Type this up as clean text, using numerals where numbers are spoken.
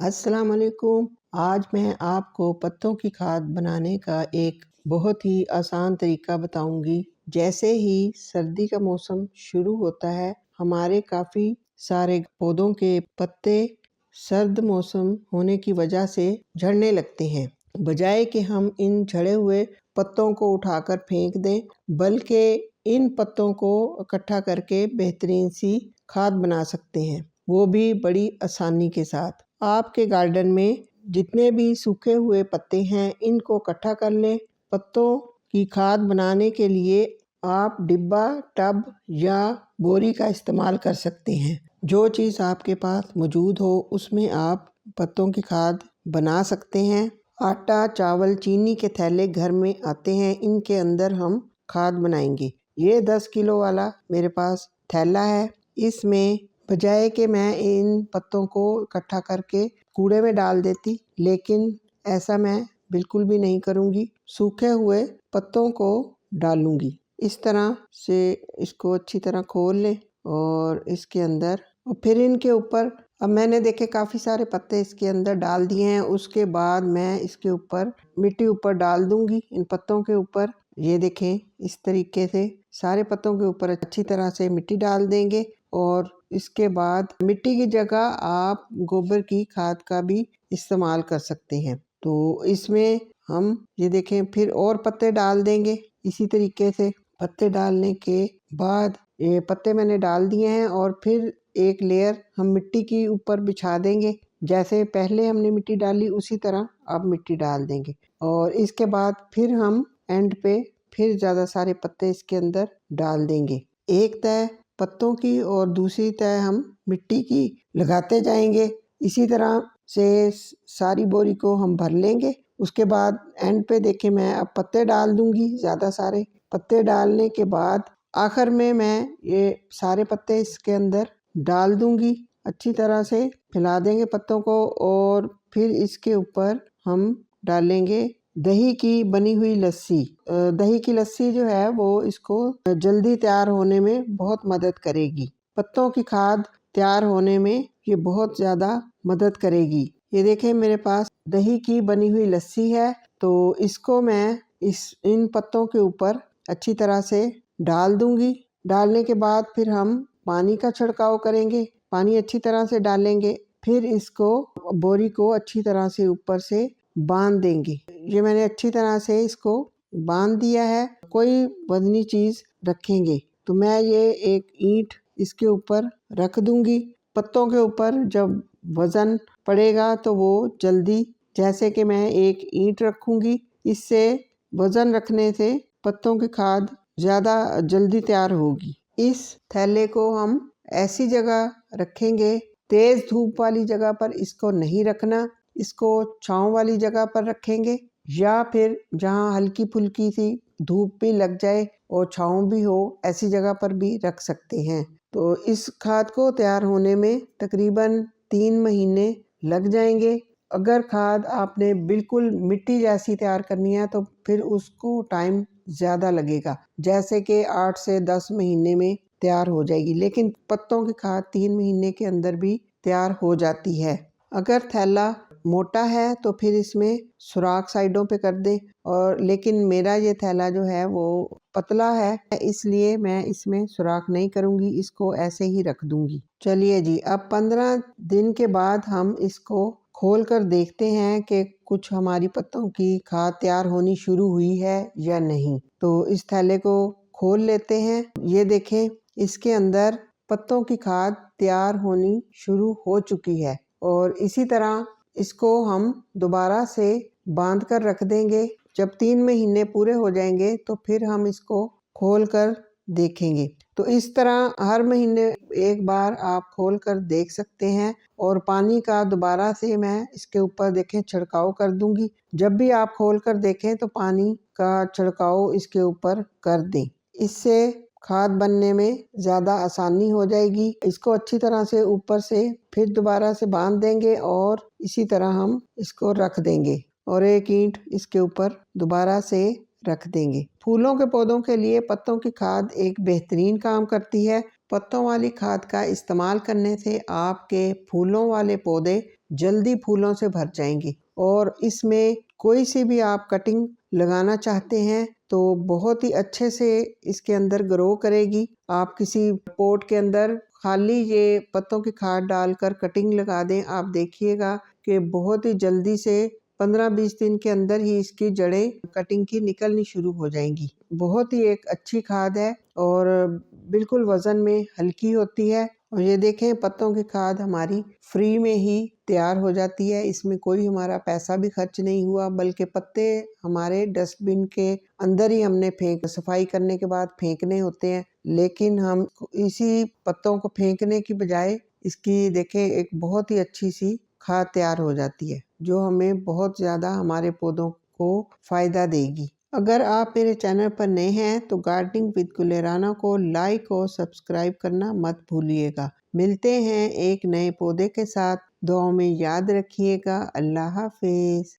अस्सलाम वालेकुम। आज मैं आपको पत्तों की खाद बनाने का एक बहुत ही आसान तरीका बताऊंगी। जैसे ही सर्दी का मौसम शुरू होता है, हमारे काफ़ी सारे पौधों के पत्ते सर्द मौसम होने की वजह से झड़ने लगते हैं। बजाय कि हम इन झड़े हुए पत्तों को उठाकर फेंक दें, बल्कि इन पत्तों को इकट्ठा करके बेहतरीन सी खाद बना सकते हैं, वो भी बड़ी आसानी के साथ। आपके गार्डन में जितने भी सूखे हुए पत्ते हैं, इनको इकट्ठा कर लें। पत्तों की खाद बनाने के लिए आप डिब्बा, टब या बोरी का इस्तेमाल कर सकते हैं। जो चीज़ आपके पास मौजूद हो उसमें आप पत्तों की खाद बना सकते हैं। आटा, चावल, चीनी के थैले घर में आते हैं, इनके अंदर हम खाद बनाएंगे। ये 10 किलो वाला मेरे पास थैला है। इसमें बजाय कि मैं इन पत्तों को इकट्ठा करके कूड़े में डाल देती, लेकिन ऐसा मैं बिल्कुल भी नहीं करूँगी। सूखे हुए पत्तों को डालूँगी। इस तरह से इसको अच्छी तरह खोल लें और इसके अंदर और फिर इनके ऊपर अब मैंने देखे काफ़ी सारे पत्ते इसके अंदर डाल दिए हैं। उसके बाद मैं इसके ऊपर मिट्टी ऊपर डाल दूँगी, इन पत्तों के ऊपर। ये देखें, इस तरीके से सारे पत्तों के ऊपर अच्छी तरह से मिट्टी डाल देंगे और इसके बाद मिट्टी की जगह आप गोबर की खाद का भी इस्तेमाल कर सकते हैं। तो इसमें हम ये देखें फिर और पत्ते डाल देंगे। इसी तरीके से पत्ते डालने के बाद ये पत्ते मैंने डाल दिए हैं और फिर एक लेयर हम मिट्टी की ऊपर बिछा देंगे। जैसे पहले हमने मिट्टी डाली उसी तरह अब मिट्टी डाल देंगे और इसके बाद फिर हम एंड पे फिर ज़्यादा सारे पत्ते इसके अंदर डाल देंगे। एक तय पत्तों की और दूसरी तय हम मिट्टी की लगाते जाएंगे। इसी तरह से सारी बोरी को हम भर लेंगे। उसके बाद एंड पे देखें, मैं अब पत्ते डाल दूंगी। ज़्यादा सारे पत्ते डालने के बाद आखिर में मैं ये सारे पत्ते इसके अंदर डाल दूंगी। अच्छी तरह से फैला देंगे पत्तों को और फिर इसके ऊपर हम डालेंगे दही की बनी हुई लस्सी। दही की लस्सी जो है वो इसको जल्दी तैयार होने में बहुत मदद करेगी। पत्तों की खाद तैयार होने में ये बहुत ज़्यादा मदद करेगी। ये देखें, मेरे पास दही की बनी हुई लस्सी है, तो इसको मैं इन पत्तों के ऊपर अच्छी तरह से डाल दूंगी। डालने के बाद फिर हम पानी का छिड़काव करेंगे। पानी अच्छी तरह से डालेंगे, फिर इसको बोरी को अच्छी तरह से ऊपर से बांध देंगे। ये मैंने अच्छी तरह से इसको बांध दिया है। कोई वजनी चीज़ रखेंगे तो मैं ये एक ईंट इसके ऊपर रख दूंगी। पत्तों के ऊपर जब वज़न पड़ेगा तो वो जल्दी, जैसे कि मैं एक ईंट रखूंगी, इससे वज़न रखने से पत्तों की खाद ज़्यादा जल्दी तैयार होगी। इस थैले को हम ऐसी जगह रखेंगे, तेज़ धूप वाली जगह पर इसको नहीं रखना। इसको छाँव वाली जगह पर रखेंगे या फिर जहाँ हल्की फुल्की सी धूप भी लग जाए और छाँव भी हो, ऐसी जगह पर भी रख सकते हैं। तो इस खाद को तैयार होने में तकरीबन 3 महीने लग जाएंगे। अगर खाद आपने बिल्कुल मिट्टी जैसी तैयार करनी है तो फिर उसको टाइम ज़्यादा लगेगा, जैसे कि 8 से 10 महीने में तैयार हो जाएगी। लेकिन पत्तों की खाद 3 महीने के अंदर भी तैयार हो जाती है। अगर थैला मोटा है तो फिर इसमें सुराख साइडों पे कर दें, और लेकिन मेरा ये थैला जो है वो पतला है, इसलिए मैं इसमें सुराख नहीं करूँगी, इसको ऐसे ही रख दूँगी। चलिए जी, अब 15 दिन के बाद हम इसको खोल कर देखते हैं कि कुछ हमारी पत्तों की खाद तैयार होनी शुरू हुई है या नहीं। तो इस थैले को खोल लेते हैं। ये देखें, इसके अंदर पत्तों की खाद तैयार होनी शुरू हो चुकी है और इसी तरह इसको हम दोबारा से बांध कर रख देंगे। जब 3 महीने पूरे हो जाएंगे तो फिर हम इसको खोल कर देखेंगे। तो इस तरह हर महीने एक बार आप खोल कर देख सकते हैं और पानी का दोबारा से मैं इसके ऊपर देखें छिड़काव कर दूंगी। जब भी आप खोल कर देखें तो पानी का छिड़काव इसके ऊपर कर दें। इससे खाद बनने में ज़्यादा आसानी हो जाएगी। इसको अच्छी तरह से ऊपर से फिर दोबारा से बांध देंगे और इसी तरह हम इसको रख देंगे और एक ईंट इसके ऊपर दोबारा से रख देंगे। फूलों के पौधों के लिए पत्तों की खाद एक बेहतरीन काम करती है। पत्तों वाली खाद का इस्तेमाल करने से आपके फूलों वाले पौधे जल्दी फूलों से भर जाएंगी। और इसमें कोई सी भी आप कटिंग लगाना चाहते हैं तो बहुत ही अच्छे से इसके अंदर ग्रो करेगी। आप किसी पॉट के अंदर खाली ये पत्तों की खाद डालकर कटिंग लगा दें, आप देखिएगा कि बहुत ही जल्दी से 15-20 दिन के अंदर ही इसकी जड़ें कटिंग की निकलनी शुरू हो जाएंगी। बहुत ही एक अच्छी खाद है और बिल्कुल वजन में हल्की होती है। और ये देखें, पत्तों की खाद हमारी फ्री में ही तैयार हो जाती है। इसमें कोई हमारा पैसा भी खर्च नहीं हुआ, बल्कि पत्ते हमारे डस्टबिन के अंदर ही हमने सफाई करने के बाद फेंकने होते हैं। लेकिन हम इसी पत्तों को फेंकने की बजाय इसकी देखें एक बहुत ही अच्छी सी खाद तैयार हो जाती है, जो हमें बहुत ज़्यादा हमारे पौधों को फ़ायदा देगी। अगर आप मेरे चैनल पर नए हैं तो गार्डनिंग विद गुलेराना को लाइक और सब्सक्राइब करना मत भूलिएगा। मिलते हैं एक नए पौधे के साथ। दुआओं में याद रखिएगा। अल्लाह हाफिज।